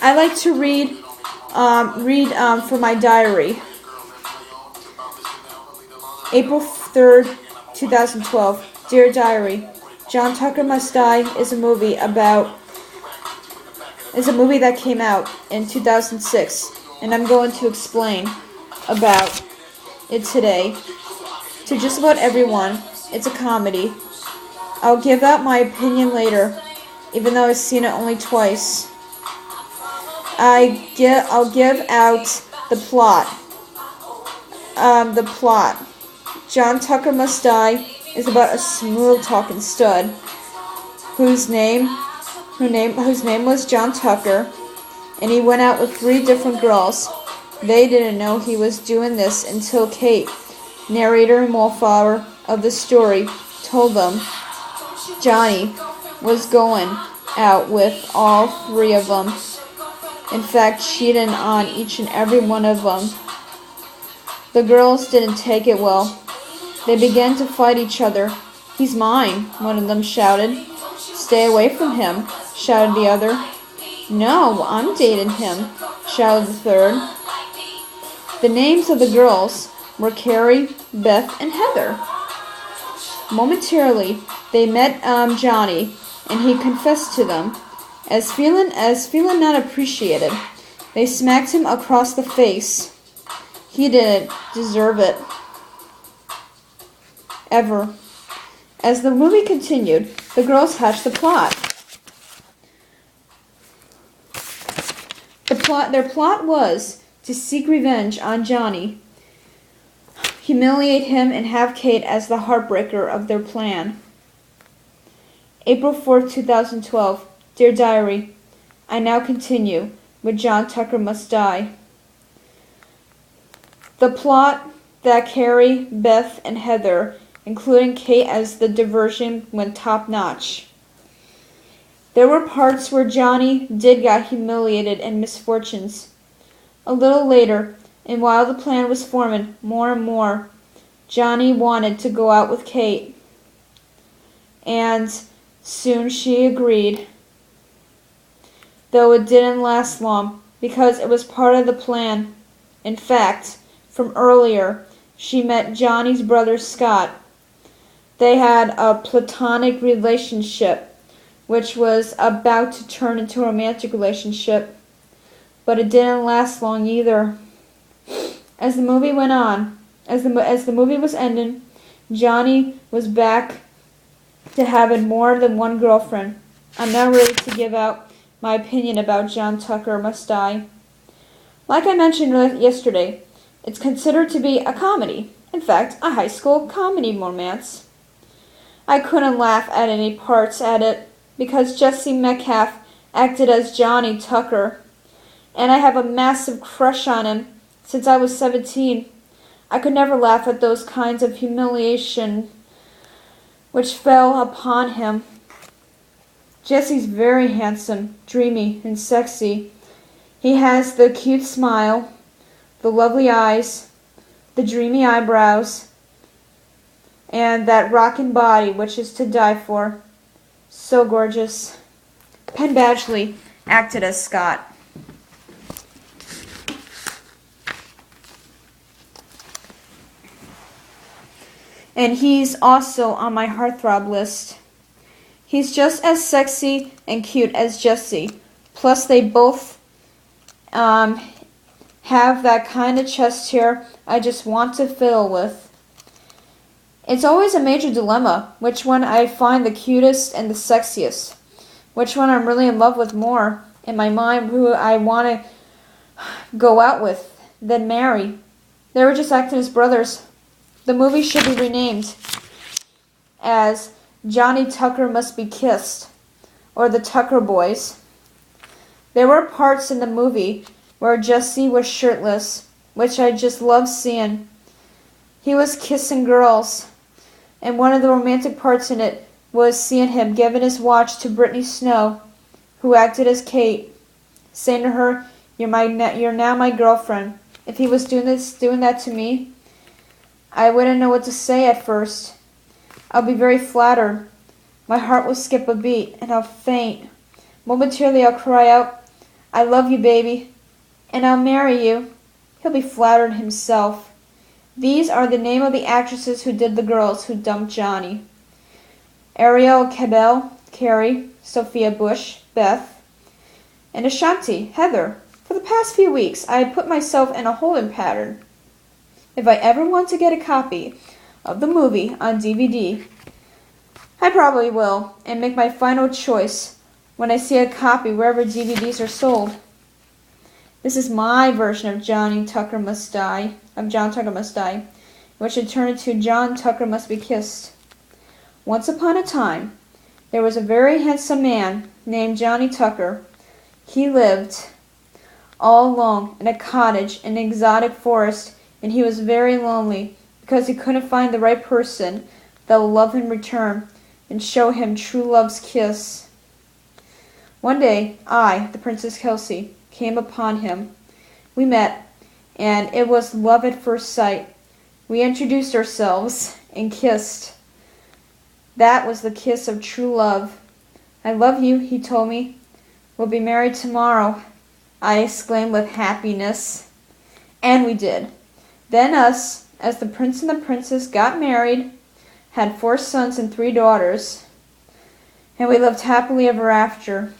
I like to read for my diary. April 3rd, 2012. Dear Diary, John Tucker Must Die is a movie that came out in 2006, and I'm going to explain about it today to just about everyone. It's a comedy. I'll give out my opinion later, even though I've seen it only twice. I'll give out the plot. The plot. John Tucker Must Die is about a smooth-talking stud whose name was John Tucker, and he went out with 3 different girls. They didn't know he was doing this until Kate, narrator and wallflower of the story, told them Johnny was going out with all 3 of them. In fact, cheating on each and every one of them. The girls didn't take it well. They began to fight each other. He's mine, one of them shouted. Stay away from him, shouted the other. No, I'm dating him, shouted the third. The names of the girls were Carrie, Beth, and Heather. Momentarily, they met Johnny, and he confessed to them. As feeling not appreciated, they smacked him across the face. He didn't deserve it. Ever. As the movie continued, the girls hatched the plot. Their plot was to seek revenge on Johnny, humiliate him, and have Kate as the heartbreaker of their plan. April 4th, 2012. Dear Diary, I now continue with John Tucker Must Die. The plot that Carrie, Beth, and Heather, including Kate as the diversion, went top-notch. There were parts where Johnny did get humiliated and misfortunes. A little later, and while the plan was forming more and more, Johnny wanted to go out with Kate. And soon she agreed. Though it didn't last long, because it was part of the plan. In fact, from earlier, she met Johnny's brother Scott. They had a platonic relationship, which was about to turn into a romantic relationship, but it didn't last long either. As the movie went on, as the movie was ending, Johnny was back to having more than one girlfriend. I'm now ready to give out my opinion about John Tucker Must Die. Like I mentioned yesterday, it's considered to be a comedy. In fact, a high school comedy romance. I couldn't laugh at any parts at it because Jesse Metcalfe acted as Johnny Tucker, and I have a massive crush on him since I was 17. I could never laugh at those kinds of humiliation which fell upon him. Jesse's very handsome, dreamy, and sexy. He has the cute smile, the lovely eyes, the dreamy eyebrows, and that rockin' body which is to die for. So gorgeous. Penn Badgley acted as Scott. And he's also on my heartthrob list. He's just as sexy and cute as Jesse. Plus they both have that kind of chest hair I just want to fiddle with. It's always a major dilemma, which one I find the cutest and the sexiest. Which one I'm really in love with more in my mind, who I want to go out with, then marry. They were just acting as brothers. The movie should be renamed as Johnny Tucker Must Be Kissed, or The Tucker Boys. There were parts in the movie where Jesse was shirtless, which I just loved seeing. He was kissing girls, and one of the romantic parts in it was seeing him giving his watch to Brittany Snow, who acted as Kate, saying to her, "You're now my girlfriend." If he was doing that to me, I wouldn't know what to say at first. I'll be very flattered. My heart will skip a beat, and I'll faint. Momentarily I'll cry out, I love you, baby, and I'll marry you. He'll be flattered himself. These are the name of the actresses who did the girls who dumped Johnny. Ariel Cabell, Carrie, Sophia Bush, Beth, and Ashanti, Heather. For the past few weeks, I had put myself in a holding pattern. If I ever want to get a copy of the movie on DVD, I probably will, and make my final choice when I see a copy wherever DVDs are sold. This is my version of John Tucker Must Die, which had turned into John Tucker Must Be Kissed. Once upon a time, there was a very handsome man named Johnny Tucker. He lived all alone in a cottage in an exotic forest, and he was very lonely because he couldn't find the right person that would love him in return and show him true love's kiss. One day, I, the Princess Kelsey, came upon him. We met, and it was love at first sight. We introduced ourselves and kissed. That was the kiss of true love. I love you, he told me. We'll be married tomorrow, I exclaimed with happiness. And we did. Then us, as the prince and the princess, got married, had 4 sons and 3 daughters, and we lived happily ever after.